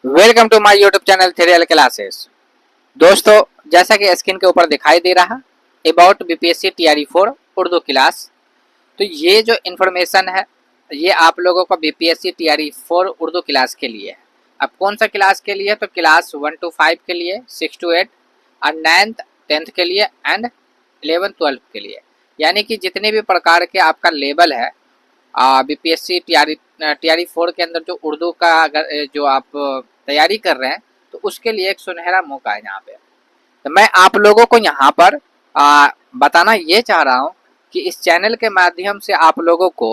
Welcome to my YouTube channel Theorial classes. दोस्तों, जैसा कि स्क्रीन के ऊपर दिखाई दे रहा about BPSC TRE 4 Urdu class. तो ये जो इन्फॉर्मेशन है ये आप लोगों को बीपीएससी टीआरई 4 उर्दू क्लास के लिए है। अब कौन सा क्लास के लिए? तो क्लास 1 to 5 के लिए, 6 to 8 और 9th 10th के लिए एंड 11th 12th के लिए। यानी कि जितने भी प्रकार के आपका लेवल है बीपीएससी टीआरई 4 के अंदर जो उर्दू का अगर जो आप तैयारी कर रहे हैं तो उसके लिए एक सुनहरा मौका है यहाँ पे। तो मैं आप लोगों को यहाँ पर बताना ये चाह रहा हूँ कि इस चैनल के माध्यम से आप लोगों को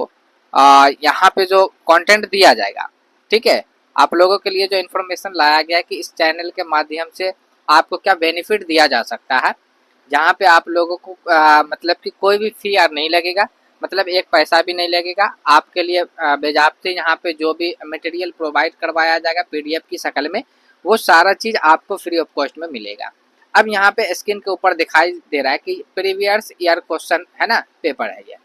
यहाँ पे जो कंटेंट दिया जाएगा, ठीक है, आप लोगों के लिए जो इन्फॉर्मेशन लाया गया है कि इस चैनल के माध्यम से आपको क्या बेनिफिट दिया जा सकता है, जहाँ पे आप लोगों को मतलब कि कोई भी फी यार नहीं लगेगा, मतलब एक पैसा भी नहीं लगेगा आपके लिए। बेजाबते यहाँ पे जो भी मटेरियल प्रोवाइड करवाया जाएगा पीडीएफ की शक्ल में, वो सारा चीज़ आपको फ्री ऑफ कॉस्ट में मिलेगा। अब यहाँ पे स्क्रीन के ऊपर दिखाई दे रहा है कि प्रीवियस ईयर क्वेश्चन है ना पेपर है ये।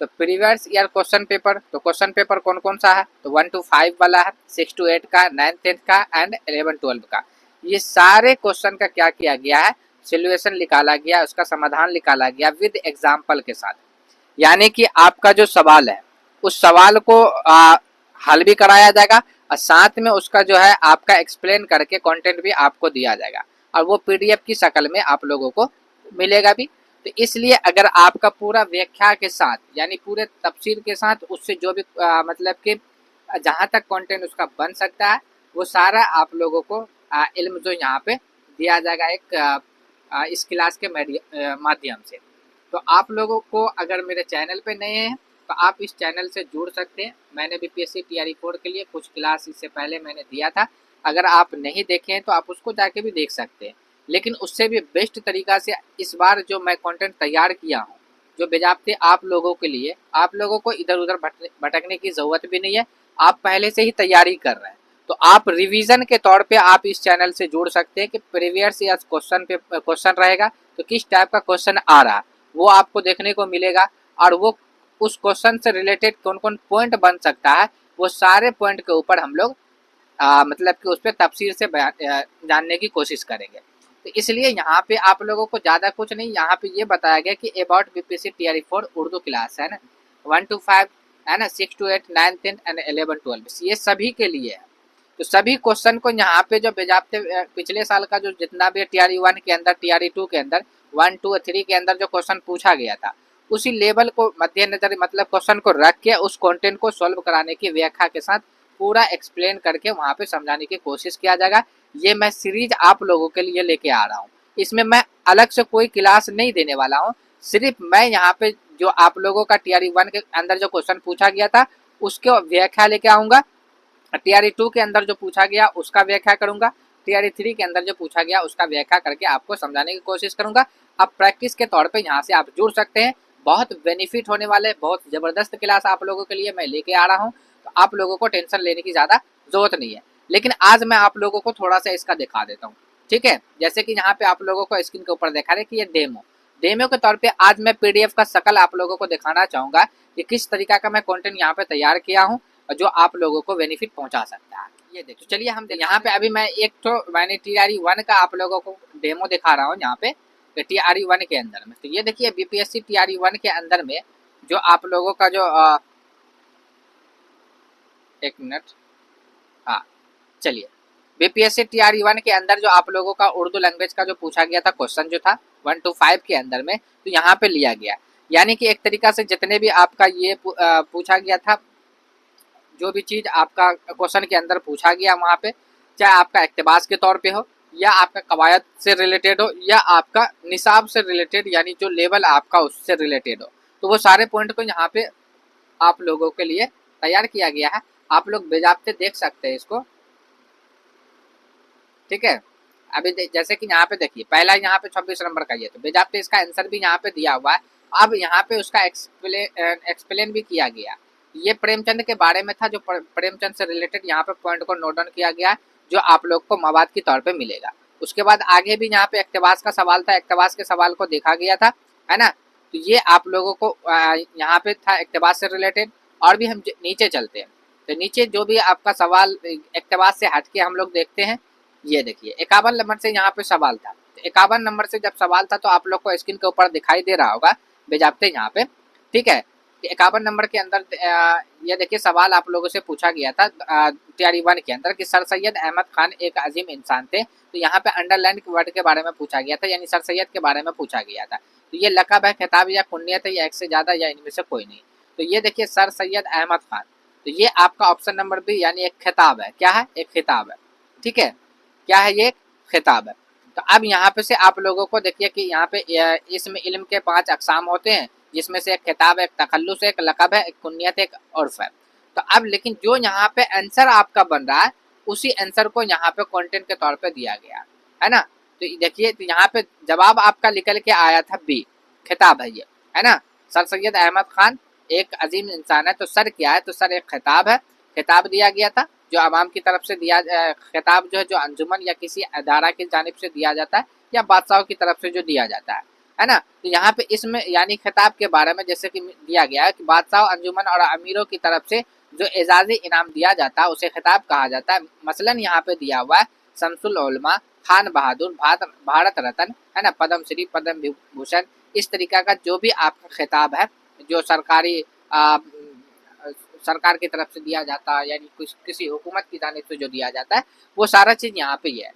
तो प्रीवियस ईयर क्वेश्चन पेपर, तो क्वेश्चन पेपर कौन कौन सा है? तो 1 to 5 वाला है, 6 to 8 का, 9 10 का एंड 11 12 का। ये सारे क्वेश्चन का क्या किया गया है, सोल्यूशन निकाला गया, उसका समाधान निकाला गया विद एग्जाम्पल के साथ। यानी कि आपका जो सवाल है उस सवाल को हल भी कराया जाएगा और साथ में उसका जो है आपका एक्सप्लेन करके कंटेंट भी आपको दिया जाएगा और वो पीडीएफ की शक्ल में आप लोगों को मिलेगा भी। तो इसलिए अगर आपका पूरा व्याख्या के साथ यानी पूरे तफसीर के साथ उससे जो भी मतलब कि जहाँ तक कंटेंट उसका बन सकता है वो सारा आप लोगों को इल्म जो यहाँ पे दिया जाएगा एक इस क्लास के माध्यम से। तो आप लोगों को अगर मेरे चैनल पे नए हैं तो आप इस चैनल से जुड़ सकते हैं। मैंने बीपीएससी टीआरई 4 के लिए कुछ क्लास इससे पहले मैंने दिया था, अगर आप नहीं देखे हैं तो आप उसको जाके भी देख सकते हैं। लेकिन उससे भी बेस्ट तरीका से इस बार जो मैं कंटेंट तैयार किया हूँ जो बेजाबते आप लोगों के लिए, आप लोगों को इधर उधर भटकने की ज़रूरत भी नहीं है, आप पहले से ही तैयारी कर रहे हैं। तो आप रिवीजन के तौर पे आप इस चैनल से जुड़ सकते हैं कि प्रीवियस या क्वेश्चन रहेगा तो किस टाइप का क्वेश्चन आ रहा वो आपको देखने को मिलेगा और वो उस क्वेश्चन से रिलेटेड कौन कौन पॉइंट बन सकता है वो सारे पॉइंट के ऊपर हम लोग मतलब कि उस पर तफसीर से जानने की कोशिश करेंगे। तो इसलिए यहाँ पे आप लोगों को ज़्यादा कुछ नहीं, यहाँ पे ये बताया गया कि about BPSC TRE 4 Urdu class है ना, 1 to 5 है ना, 6 to 8 9 10 एंड 11 12 ये सभी के लिए है। तो सभी क्वेश्चन को यहाँ पे जो बेजाबते पिछले साल का जो जितना भी टीआरई 1 के अंदर, टीआरई 2 के अंदर, 1 2 3 के अंदर जो क्वेश्चन पूछा गया था उसी लेवल को मद्देनजर मतलब क्वेश्चन को रख के उस कंटेंट को सॉल्व कराने की व्याख्या के साथ पूरा एक्सप्लेन करके वहाँ पे समझाने की कोशिश किया जाएगा। ये मैं सीरीज आप लोगों के लिए लेके आ रहा हूँ, इसमें मैं अलग से कोई क्लास नहीं देने वाला हूँ, सिर्फ मैं यहाँ पे जो आप लोगों का टीआरई 1 के अंदर जो क्वेश्चन पूछा गया था उसके व्याख्या लेके आऊँगा, टीआरई 2 के अंदर जो पूछा गया उसका व्याख्या करूंगा, टीआरई 3 के अंदर जो पूछा गया उसका व्याख्या करके आपको समझाने की कोशिश करूंगा। अब प्रैक्टिस के तौर पे यहाँ से आप जुड़ सकते हैं, बहुत बेनिफिट होने वाले, बहुत ज़बरदस्त क्लास आप लोगों के लिए मैं लेके आ रहा हूँ। तो आप लोगों को टेंशन लेने की ज़्यादा ज़रूरत नहीं है। लेकिन आज मैं आप लोगों को थोड़ा सा इसका दिखा देता हूँ, ठीक है। जैसे कि यहाँ पे आप लोगों को स्क्रीन के ऊपर दिखा रहे कि ये डेमो के तौर पे आज मैं पीडीएफ का शकल आप लोगों को दिखाना चाहूँगा कि किस तरीका का मैं कंटेंट यहाँ पे तैयार किया हूँ और जो आप लोगों को बेनिफिट पहुंचा सकता है। ये देखो, चलिए हम यहाँ पे अभी मैं एक तो मैंने टीआरई 1 का आप लोगों को डेमो दिखा रहा हूँ यहाँ पे टीआरई 1 के अंदर में। तो ये देखिए बीपीएससी टीआरई 1 के अंदर में जो आप लोगों का जो एक मिनट, हाँ चलिए, बीपीएससी टीआरई 1 के अंदर जो आप लोगों का उर्दू लैंग्वेज का जो पूछा गया था क्वेश्चन जो था 1 to 5 के अंदर में, तो यहाँ पे लिया गया। यानी कि एक तरीका से जितने भी आपका ये पूछा गया था, जो भी चीज़ आपका क्वेश्चन के अंदर पूछा गया वहाँ पे, चाहे आपका इक्तबास के तौर पे हो या आपका कवायद से रिलेटेड हो या आपका निसाब से रिलेटेड यानी जो लेवल आपका उससे रिलेटेड हो, तो वो सारे पॉइंट को यहाँ पे आप लोगों के लिए तैयार किया गया है। आप लोग बेजाबते देख सकते हैं इसको, ठीक है। अभी जैसे कि यहाँ पे देखिए पहला यहाँ पे 26 नंबर का ये, तो बेजाबते इसका आंसर भी यहाँ पे दिया हुआ है। अब यहाँ पे उसका एक्सप्लेन भी किया गया। ये प्रेमचंद के बारे में था, जो प्रेमचंद से रिलेटेड यहाँ पे पॉइंट को नोट डाउन किया गया जो आप लोग को मवाद के तौर पे मिलेगा। उसके बाद आगे भी यहाँ पे इक्तबास का सवाल था, इक्तबास के सवाल को देखा गया था, है ना। तो ये आप लोगों को यहाँ पे था इक्तबास से रिलेटेड। और भी हम नीचे चलते हैं तो नीचे जो भी आपका सवाल इक्तबास से हटके हम लोग देखते हैं, ये देखिए 51 नंबर से यहाँ पे सवाल था। तो 51 नंबर से जब सवाल था तो आप लोग को स्क्रीन के ऊपर दिखाई दे रहा होगा बेजाबते यहाँ पे, ठीक है। 51 नंबर के अंदर ये देखिए सवाल आप लोगों से पूछा गया था तैयारी 1 के अंदर कि सर सैयद अहमद खान एक अजीम इंसान थे। तो यहाँ पे अंडरलाइन वर्ड के बारे में पूछा गया था, यानी सर सैयद के बारे में पूछा गया था। तो ये लक़ब है, खिताब या कुन्नियत है, या एक से ज़्यादा या इनमें से कोई नहीं। तो ये देखिए सर सैयद अहमद खान, तो ये आपका ऑप्शन नंबर बी यानी एक खिताब है। क्या है? एक खिताब है, ठीक है। क्या है? ये एक खिताब है। तो अब यहाँ पे से आप लोगों को देखिए कि यहाँ पे इसमें इल्म के 5 अक़साम होते हैं, जिसमें से एक खिताब है, एक तखल्लुस है, एक लक़ब है, एक कुन्नियत है, एक उर्फ़ है। तो अब लेकिन जो यहाँ पे आंसर आपका बन रहा है उसी आंसर को यहाँ पे कंटेंट के तौर पे दिया गया है ना। तो देखिए तो यहाँ पे जवाब आपका निकल के आया था बी, खिताब है ये, है ना। सर सैयद अहमद खान एक अजीम इंसान है, तो सर क्या है? तो सर एक खिताब है, खिताब दिया गया था जो आवाम की तरफ से दिया, खिताब जो है जो अंजुमन या किसी अदारा की जानिब से दिया जाता है या बादशाहों की तरफ से जो दिया जाता है ना। तो यहाँ पे इसमें यानी खिताब के बारे में जैसे कि दिया गया है कि बादशाह, अंजुमन और अमीरों की तरफ से जो एजाजी इनाम दिया जाता है उसे खिताब कहा जाता है। मसलन यहाँ पे दिया हुआ है शमसुल उलमा, खान बहादुर, भारत रत्न, है ना, पद्म श्री, पद्म विभूषण, इस तरीका का जो भी आपका खिताब है जो सरकारी सरकार की तरफ से दिया जाता है, यानी किसी हुकूमत की जानिब से जो दिया जाता है, वो सारा चीज़ यहाँ पे ही है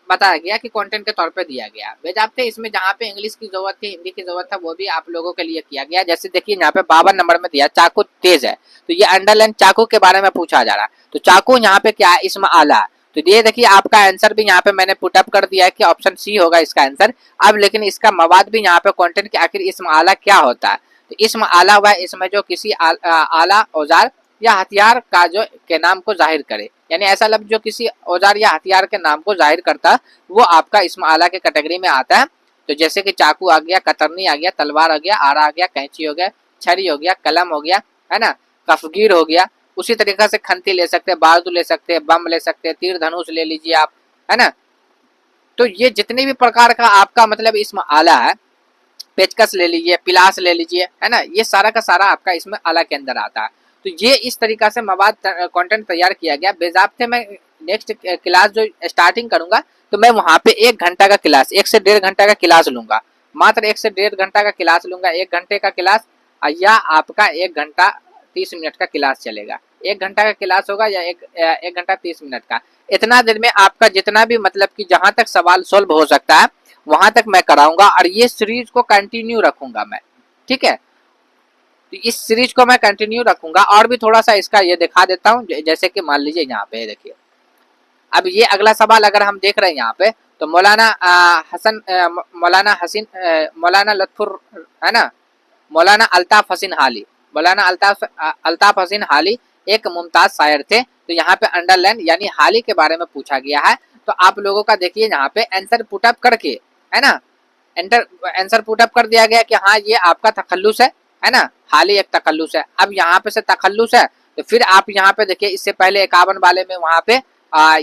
बताया गया कि कंटेंट के तौर पे दिया गया। बेजाबते इसमें जहाँ पे इंग्लिश की जरूरत थी, हिंदी की जरूरत था, वो भी आप लोगों के लिए किया गया। जैसे देखिए यहाँ पे 52 नंबर में दिया चाकू तेज है, तो ये अंडरलाइन चाकू के बारे में पूछा जा रहा है। तो चाकू यहाँ पे क्या है? इसमें आला। तो ये देखिए आपका आंसर भी यहाँ पे मैंने पुटअप कर दिया है कि ऑप्शन सी होगा इसका आंसर। अब लेकिन इसका मवाद भी यहाँ पे कंटेंट के आखिर इसमें आला क्या होता है? तो इसमें आला वह इसमें जो किसी आला औजार या हथियार का जो के नाम को जाहिर करे, यानी ऐसा लफ्ज जो किसी औजार या हथियार के नाम को जाहिर करता वो आपका इसमें आला के कैटेगरी में आता है। तो जैसे कि चाकू आ गया, कतरनी आ गया, तलवार आ गया, आरा आ गया, कैंची हो गया, छरी हो गया, कलम हो गया, है ना, कफगीर हो गया। उसी तरीके से खंती ले सकते हैं, बारूद ले सकते हैं, बम ले सकते हैं, तीर धनुष ले लीजिए आप, है ना। तो ये जितने भी प्रकार का आपका मतलब इसमें आला है, पेचकस ले लीजिए, पिलास ले लीजिए, है ना, ये सारा का सारा आपका इसमें आला के अंदर आता है। तो ये इस तरीका से मवाद कंटेंट तैयार किया गया। बेजाबते मैं नेक्स्ट क्लास जो स्टार्टिंग करूंगा तो मैं वहाँ पे 1 घंटा का क्लास, 1 से 1.5 घंटा का क्लास लूंगा, मात्र 1 से 1.5 घंटा का क्लास लूंगा। 1 घंटे का क्लास या आपका 1 घंटा 30 मिनट का क्लास चलेगा। 1 घंटा का क्लास होगा या 1 घंटा 30 मिनट का। इतना देर में आपका जितना भी मतलब कि जहां तक सवाल सोल्व हो सकता है वहां तक मैं कराऊंगा, और ये सीरीज को कंटिन्यू रखूंगा मैं, ठीक है। तो इस सीरीज को मैं कंटिन्यू रखूंगा। और भी थोड़ा सा इसका ये दिखा देता हूँ, जैसे कि मान लीजिए यहाँ पे देखिए, अब ये अगला सवाल अगर हम देख रहे हैं यहाँ पे, तो मौलाना लत्फुर, है ना, मौलाना अल्ताफ हसन हाली, मौलाना अल्ताफ हसन हाली एक मुमताज शायर थे। तो यहाँ पे अंडरलाइन यानी हाली के बारे में पूछा गया है। तो आप लोगों का देखिए यहाँ पे आंसर पुटअप करके, है ना, आंसर पुटअप कर दिया गया कि हाँ ये आपका तखल्लुस है ना, हाली एक तखल्लुस है। अब यहाँ पे से तखल्लुस है तो फिर आप यहाँ पे देखिए इससे पहले 51 वाले में वहाँ पे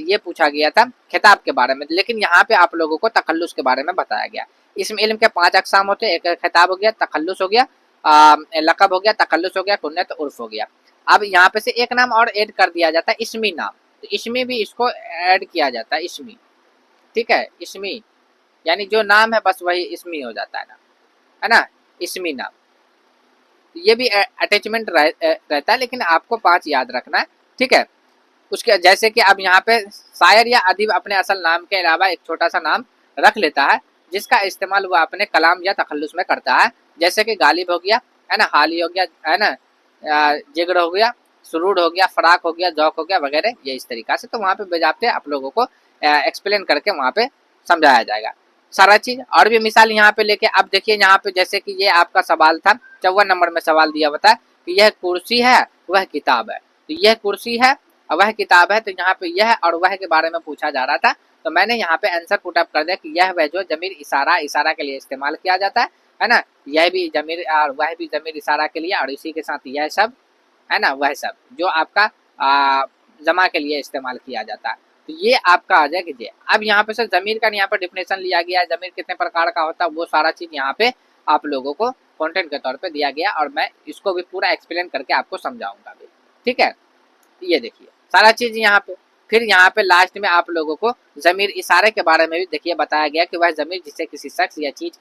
ये पूछा गया था खिताब के बारे में, लेकिन यहाँ पे आप लोगों को तखल्लुस के बारे में बताया गया। इसमें इल्म के 5 अक़साम होते हैं, एक खिताब हो गया, तखल्लुस हो गया, लक़ब हो गया, तखल्लुस हो गया, कुन्नत, उर्फ हो गया। अब यहाँ पे से एक नाम और ऐड कर दिया जाता है, इसमी नाम। तो इसमी भी इसको ऐड किया जाता है, इसमी, ठीक है। इसमी यानी जो नाम है बस वही इसमी हो जाता है ना, इसमी नाम। ये भी अटैचमेंट रहता है, लेकिन आपको 5 याद रखना है, ठीक है। उसके जैसे कि अब यहाँ पे शायर या अदीब अपने असल नाम के अलावा एक छोटा सा नाम रख लेता है जिसका इस्तेमाल वह अपने कलाम या तखल्लुस में करता है। जैसे कि गालिब हो गया, है ना, हाली हो गया, है ना, जिगर हो गया, सुरूर हो गया, फराक हो गया, जौक हो गया वगैरह, ये इस तरीका से। तो वहाँ पे बेजाबते आप लोगों को एक्सप्लेन करके वहाँ पे समझाया जाएगा सारा चीज। और भी मिसाल यहाँ पे लेके अब देखिए यहाँ पे जैसे कि ये आपका सवाल था 54 नंबर में सवाल दिया हुआ था कि यह कुर्सी है वह किताब है। तो यह कुर्सी है और वह किताब है, तो यहाँ पे यह और वह के बारे में पूछा जा रहा था। तो मैंने यहाँ पे आंसर पुटअप कर दिया कि यह वह जो जमीर इशारा के लिए इस्तेमाल किया जाता है ना, यह भी जमीर और वह भी जमीर इशारा के लिए, और इसी के साथ यह सब, है ना, वह सब जो आपका जमा के लिए इस्तेमाल किया जाता है। तो ये आपका आ जाएगा जी। अब यहाँ पे सर जमीर का यहाँ पर डिफिनेशन लिया गया है, जमीर कितने प्रकार का होता है वो सारा चीज यहाँ पे आप लोगों को कंटेंट के तौर पे दिया गया, और मैं इसको भी पूरा एक्सप्लेन करके आपको समझाऊंगा भी, ठीक है। ये देखिए सारा चीज यहाँ पे। फिर यहाँ पे लास्ट में आप लोगों को जमीर इशारे के बारे में भी देखिए बताया गया कि वह जमीर जिसे किसी शख्स या चीज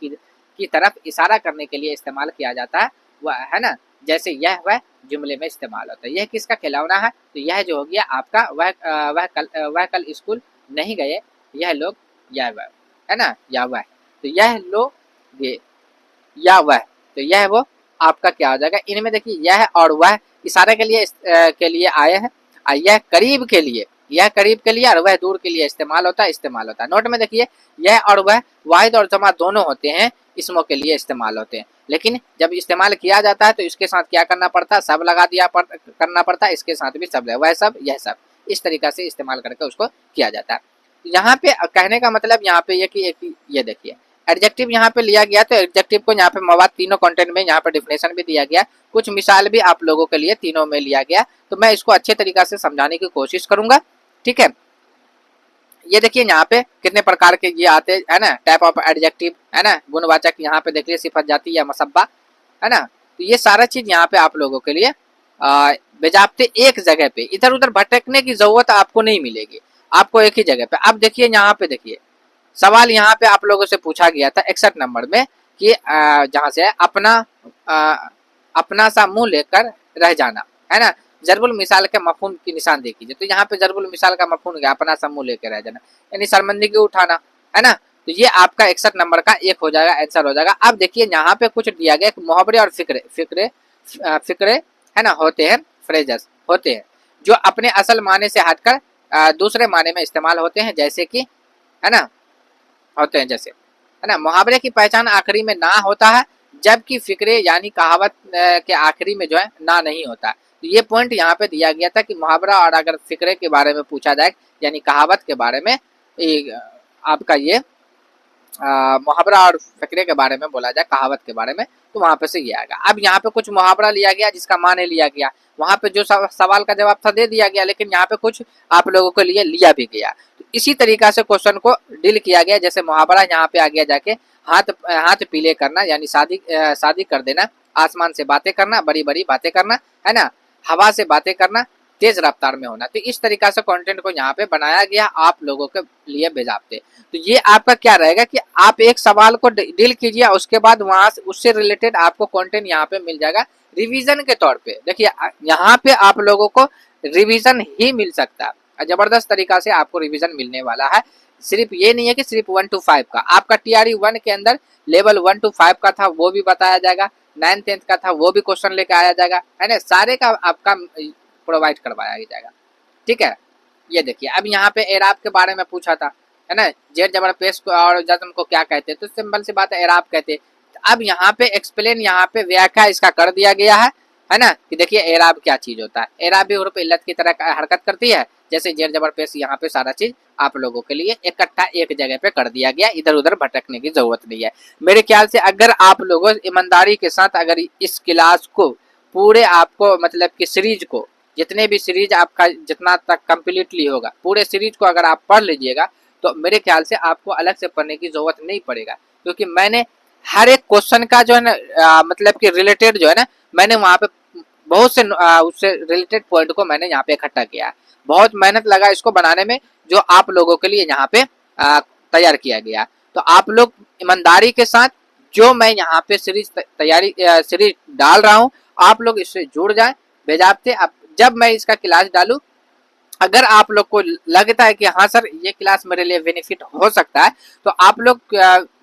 की तरफ इशारा करने के लिए इस्तेमाल किया जाता है वह है ना, जैसे यह वह जुमले में इस्तेमाल होता है। यह किसका खिलौना है, तो यह जो हो गया आपका वह कल स्कूल नहीं गए, यह लोग, यह वह है ना, या वह, तो यह लोग ये या वह, तो यह वो आपका क्या हो जाएगा। इनमें देखिए यह और वह इशारे के लिए आए हैं, यह करीब के लिए, यह करीब के लिए और वह दूर के लिए इस्तेमाल होता है। नोट में देखिए यह और वह वाहिद और जमा दोनों होते हैं, इसमों के लिए इस्तेमाल होते हैं, लेकिन जब इस्तेमाल किया जाता है तो इसके साथ क्या करना पड़ता है, सब लगा दिया करना पड़ता है, इसके साथ भी सब, वह सब यह सब, इस तरीका से इस्तेमाल करके उसको किया जाता है। यहाँ पे कहने का मतलब यहाँ पे ये कि ये देखिए एडजेक्टिव यहाँ पे लिया गया, तो एडजेक्टिव को यहाँ पे मवाद तीनों कंटेंट में यहाँ पे डिफिनेशन भी दिया गया, कुछ मिसाल भी आप लोगों के लिए तीनों में लिया गया, तो मैं इसको अच्छे तरीका से समझाने की कोशिश करूंगा। ठीक है, ये देखिए यहाँ पे कितने प्रकार के ये आते है ना, टाइप ऑफ एडजेक्टिव है ना, गुणवाचक यहाँ पे देखिए सिफत जाती या मसब्बा है ना, तो ये सारा चीज यहाँ पे आप लोगों के लिए बेजाबते एक जगह पे, इधर उधर भटकने की जरूरत आपको नहीं मिलेगी, आपको एक ही जगह पे। अब देखिए यहाँ पे देखिए सवाल यहाँ पे आप लोगों से पूछा गया था 61 नंबर में कि जहाँ से अपना सा मुंह लेकर रह जाना है ना, जरबुल मिसाल के मफहूम की निशान देखिए, तो यहाँ पे जरबुल मिसाल का मफहूम क्या, अपना सा मुंह लेकर रह जाना यानी शर्मिंदगी उठाना है ना, तो ये आपका 61 नंबर का एक हो जाएगा, आंसर हो जाएगा। अब देखिए यहाँ पे कुछ दिया गया मुहावरे और फिक्रे है ना होते हैं, फ्रेजेस होते हैं जो अपने असल माने से हटकर दूसरे माने में इस्तेमाल होते हैं, जैसे कि है ना होते हैं, जैसे है ना मुहावरे की पहचान आखिरी में ना होता है, जबकि फिक्रे यानी कहावत के आखिरी में जो है ना नहीं होता। तो ये पॉइंट यहाँ पे दिया गया था कि मुहावरा और अगर फिक्रे के बारे में पूछा जाए यानी कहावत के बारे में, आपका ये मुहावरा और फिक्रे के बारे में बोला जाए, कहावत के बारे में, तो वहां पे से ये आएगा। अब यहाँ पे कुछ मुहावरा लिया गया जिसका माने लिया गया, वहां पे जो सवाल का जवाब था दे दिया गया, लेकिन यहाँ पे कुछ आप लोगों के लिए लिया भी गया, तो इसी तरीका से क्वेश्चन को डील किया गया। जैसे मुहावरा यहाँ पे आ गया जाके हाथ पीले करना यानी शादी कर देना, आसमान से बातें करना, बड़ी बड़ी बातें करना है ना, हवा से बातें करना, तेज रफ्तार में होना, तो इस तरीका से कंटेंट को यहाँ पे बनाया गया आप लोगों के लिए बेजाबते। तो ये आपका क्या रहेगा कि आप एक सवाल को डील कीजिए, उसके बाद वहां से उससे रिलेटेड आपको कंटेंट यहाँ पे मिल जाएगा रिवीजन के तौर पे। देखिए यहाँ पे आप लोगों को रिवीजन ही मिल सकता है, जबरदस्त तरीका से आपको रिवीजन मिलने वाला है। सिर्फ ये नहीं है कि सिर्फ 1 to 5 का, आपका TRE 1 के अंदर लेवल 1 to 5 का था वो भी बताया जाएगा, 9th 10th का था वो भी क्वेश्चन लेके आया जाएगा है ना, सारे का आपका प्रोवाइड करवाया जाएगा। ठीक है, ये देखिए अब यहाँ पे एराब के बारे में पूछा था है ना, जेर जबर पेश को और जज्म को क्या कहते हैं, तो सिंपल सी बात है एराब कहते हैं। अब यहाँ पे एक्सप्लेन, यहाँ पे व्याख्या इसका कर दिया गया है ना, कि देखिए एराब क्या चीज होता है। एराब भी हुर्फ इल्लत की तरह हरकत करती है, जैसे जेर जबर पेश, यहाँ पे सारा चीज आप लोगों के लिए इकट्ठा एक जगह पे कर दिया गया, इधर उधर भटकने की जरूरत नहीं है। मेरे ख्याल से अगर आप लोगों ईमानदारी के साथ अगर इस क्लास को पूरे आपको मतलब कि सीरीज को, जितने भी सीरीज आपका जितना तक कम्प्लीटली होगा, पूरे सीरीज को अगर आप पढ़ लीजिएगा तो मेरे ख्याल से आपको अलग से पढ़ने की जरूरत नहीं पड़ेगा, क्योंकि मैंने हर एक क्वेश्चन का जो है ना मतलब कि रिलेटेड जो है ना, मैंने वहाँ पे बहुत से उससे रिलेटेड पॉइंट को मैंने यहाँ पे इकट्ठा किया है। बहुत मेहनत लगा इसको बनाने में, जो आप लोगों के लिए यहाँ पे तैयार किया गया। तो आप लोग ईमानदारी के साथ जो मैं यहाँ पे सीरीज डाल रहा हूँ, आप लोग इससे जुड़ जाए बेजाबते। जब मैं इसका क्लास डालूं, अगर आप लोग को लगता है कि हाँ सर ये क्लास मेरे लिए बेनिफिट हो सकता है, तो आप लोग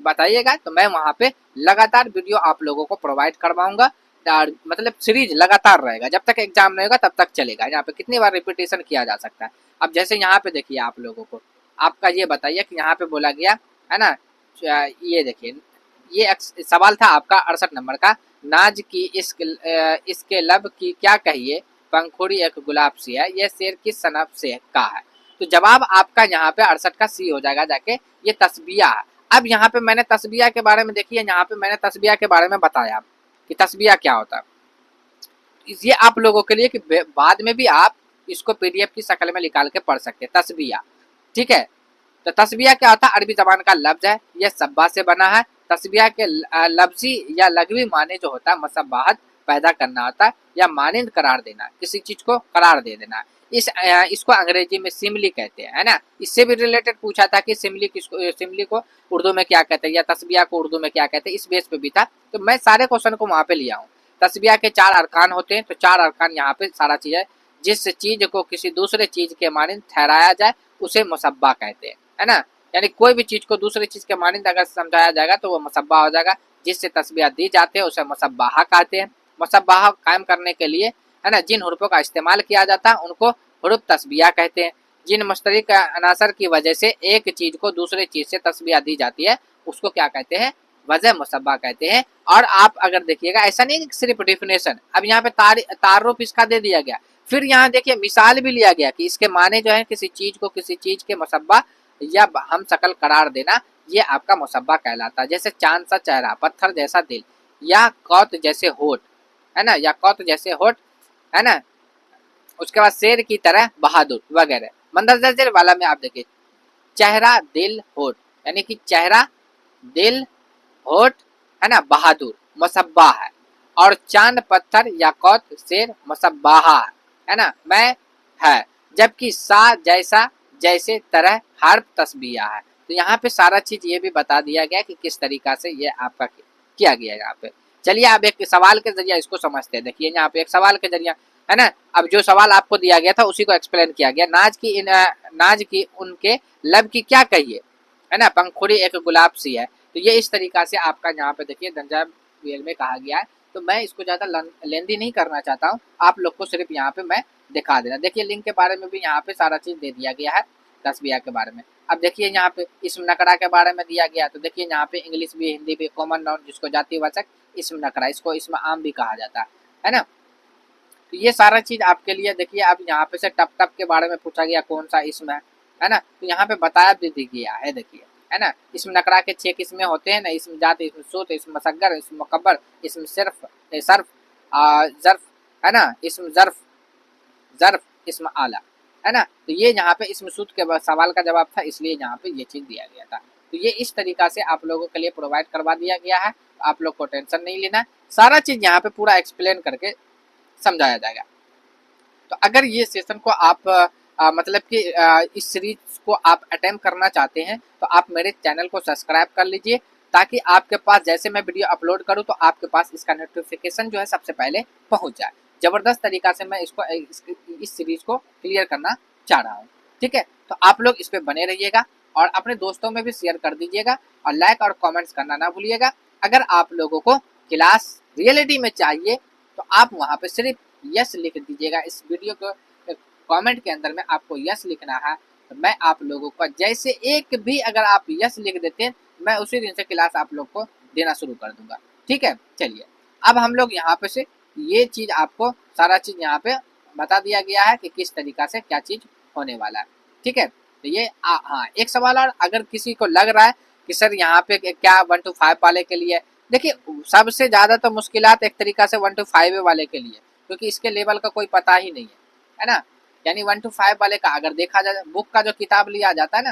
बताइएगा, तो मैं वहाँ पे लगातार वीडियो आप लोगों को प्रोवाइड करवाऊंगा। मतलब सीरीज लगातार रहेगा, जब तक एग्जाम नहीं होगा तब तक चलेगा। यहाँ पे कितनी बार रिपीटेशन किया जा सकता है। अब जैसे यहाँ पे देखिए आप लोगों को आपका ये बताइए कि यहाँ पे बोला गया है ना, ये देखिए ये सवाल था आपका 68 नंबर का, नाज की इसके लब की क्या कहिए, पंखुड़ी एक गुलाब सी है, यह शेर किस सनफ से का है। तो जवाब आपका यहाँ पे 68 का सी हो जाएगा जाके, ये तस्बिया है। अब यहाँ पे मैंने तस्बिया के बारे में देखिए, यहाँ पे मैंने तस्बिया के बारे में बताया कि तस्बिया क्या होता है, ये आप लोगों के लिए कि बाद में भी आप इसको PDF की शक्ल में निकाल के पढ़ सकते हैं। तस्बिया, ठीक है, तो तस्बिया क्या होता है, अरबी जबान का लफ्ज है, यह सब्बा से बना है। तस्बिया के लफ्जी या लघवी माने जो होता है मसब्बाहत पैदा करना होता है, या मानिंद करार देना, किसी चीज को करार दे देना। इसको अंग्रेजी में सिमली कहते हैं, है ना। इससे भी रिलेटेड पूछा था कि सिमली को उर्दू में क्या कहते हैं या तस्बिया को उर्दू में क्या कहते हैं, इस बेस पे भी था। तो मैं सारे क्वेश्चन को वहां पे लिया हूँ। तस्बिया के 4 अरकान होते हैं, तो 4 अरकान यहाँ पे सारा चीज है। जिस चीज को किसी दूसरे चीज के मानिंद ठहराया जाए उसे मुसब्बा कहते हैं, है ना। यानी कोई भी चीज को दूसरी चीज के मानिंद अगर समझाया जाएगा तो वो मुसब्बा हो जाएगा। जिससे तस्बिया दी जाते हैं उसे मुसब्बाहा कहते हैं। मुसब्बाहा कायम करने के लिए, है ना, जिन हुरूफों का इस्तेमाल किया जाता है उनको हुरूफ तस्बिया कहते हैं। जिन मुश्तरक अनासर की वजह से एक चीज को दूसरे चीज से तस्बिया दी जाती है उसको क्या कहते हैं, वजह मुसब्बा कहते हैं। और आप अगर देखिएगा ऐसा नहीं सिर्फ डिफिनेशन, अब यहाँ पे तारुफ इसका दे दिया गया, फिर यहाँ देखिए मिसाल भी लिया गया कि इसके माने जो है किसी चीज को किसी चीज के मुसब्बा या हम शकल करार देना, ये आपका मुसब्बा कहलाता है। जैसे चांद सा चेहरा, पत्थर जैसा दिल, या कौत जैसे होठ, है ना, या कौत जैसे होठ, है ना। उसके बाद शेर की तरह बहादुर वगैरह। मंदरजा वाला में आप देखिए चेहरा दिल होठ, यानी कि चेहरा दिल होठ, है ना, बहादुर मुसब्बा है। और चांद पत्थर याकूत शेर मुसब्बाहा है ना, मैं है। जबकि सा जैसा जैसे तरह हर्फ तस्बिया है। तो यहाँ पे सारा चीज ये भी बता दिया गया कि किस तरीका से ये आपका किया गया यहाँ पे। चलिए अब एक सवाल के जरिए इसको समझते हैं। देखिए यहाँ पे एक सवाल के जरिए, है ना, अब जो सवाल आपको दिया गया था उसी को एक्सप्लेन किया गया। नाज की उनके लब की क्या कहिए, है ना, पंखुड़ी एक गुलाब सी है। तो ये इस तरीका से आपका यहाँ पे देखिए दंजा वेल में कहा गया है। तो मैं इसको ज्यादा लेंदी नहीं करना चाहता हूँ, आप लोग को सिर्फ यहाँ पे मैं दिखा देना। देखिए लिंक के बारे में भी यहाँ पे सारा चीज दे दिया गया है, तस्बिया के बारे में। अब देखिए यहाँ पे इस्म नकरा के बारे में दिया गया। तो देखिए यहाँ पे इंग्लिश भी हिंदी भी कॉमन नाउन जिसको जातिवाचक इस्म नकरा, इसको इस्म आम भी कहा जाता है ना। तो ये सारा चीज आपके लिए देखिए। अब यहाँ पे से टप टप के बारे में पूछा गया कौन सा इस्म है ना, तो यहाँ पे बताया भी गया है। देखिए, है ना, इस्म नकरा के 6 किस्में होते हैं ना, इस्म जात, इस्म सूत, इस्म मसग्गर, इस्म मुकब्बर, इस्म सर्फ, जर्फ, है ना, इस्म जर्फ, इस्म आला, है ना। तो ये यहाँ पे इस्म सूत के सवाल का जवाब था, इसलिए यहाँ पे ये चीज दिया गया था। तो ये इस तरीका से आप लोगों के लिए प्रोवाइड करवा दिया गया है। तो आप लोग को टेंशन नहीं लेना, सारा चीज यहाँ पे पूरा एक्सप्लेन करके समझाया जाएगा। तो अगर ये सेशन को आप मतलब कि इस सीरीज को आप अटेम्प्ट करना चाहते हैं तो आप मेरे चैनल को सब्सक्राइब कर लीजिए, ताकि आपके पास जैसे मैं वीडियो अपलोड करूं तो आपके पास इसका नोटिफिकेशन जो है सबसे पहले पहुंच जाए। जबरदस्त तरीका से मैं इसको इस सीरीज को क्लियर करना चाह रहा हूं। ठीक है, तो आप लोग इस पे बने रहिएगा और अपने दोस्तों में भी शेयर कर दीजिएगा और लाइक और कमेंट्स करना ना भूलिएगा। अगर आप लोगों को क्लास रियलिटी में चाहिए तो आप वहां पे सिर्फ यस लिख दीजिएगा। इस वीडियो को कमेंट के अंदर में आपको यस लिखना है। तो मैं आप लोगों को जैसे एक भी अगर आप यस लिख देते हैं, मैं उसी दिन से क्लास आप लोग को देना शुरू कर दूंगा। ठीक है, चलिए अब हम लोग यहाँ पे से ये चीज आपको सारा चीज यहाँ पे बता दिया गया है कि किस तरीका से क्या चीज होने वाला है। ठीक है, तो ये हाँ एक सवाल और, अगर किसी को लग रहा है कि सर यहाँ पे क्या 1 to 5 वाले के लिए, देखिए सबसे ज्यादा तो मुश्किलात एक तरीका से 1 to 5 वाले के लिए, क्योंकि इसके लेवल का कोई पता ही नहीं है ना। यानी 1 to 5 वाले का अगर देखा जाए, बुक का जो किताब लिया जाता है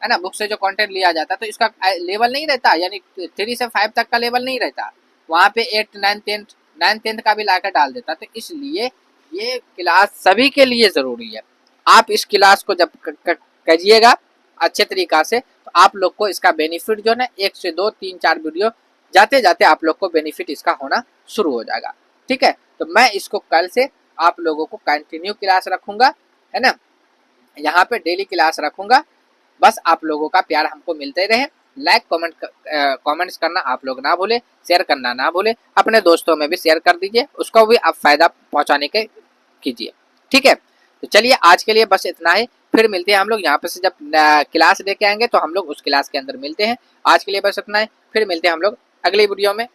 ना, बुक से जो कंटेंट लिया जाता है तो इसका लेवल नहीं रहता, यानी 3 से 5 तक का लेवल नहीं रहता, वहाँ पे 8 9 10th का भी लाकर डाल देता। तो इसलिए ये क्लास सभी के लिए जरूरी है। आप इस क्लास को जब करिएगा अच्छे तरीका से तो आप लोग को इसका बेनिफिट जो है 1 से 2 3 4 वीडियो जाते जाते आप लोग को बेनिफिट इसका होना शुरू हो जाएगा। ठीक है, तो मैं इसको कल से आप लोगों को कंटिन्यू क्लास रखूंगा, है ना, यहाँ पे डेली क्लास रखूंगा। बस आप लोगों का प्यार हमको मिलते रहे। लाइक कमेंट्स करना आप लोग ना भूले, शेयर करना ना भूले, अपने दोस्तों में भी शेयर कर दीजिए, उसको भी आप फायदा पहुंचाने के कीजिए। ठीक है, तो चलिए आज के लिए बस इतना ही, फिर मिलते हैं हम लोग यहाँ पे से जब क्लास लेके आएंगे तो हम लोग उस क्लास के अंदर मिलते हैं। आज के लिए बस इतना ही, फिर मिलते हैं हम लोग अगली वीडियो में।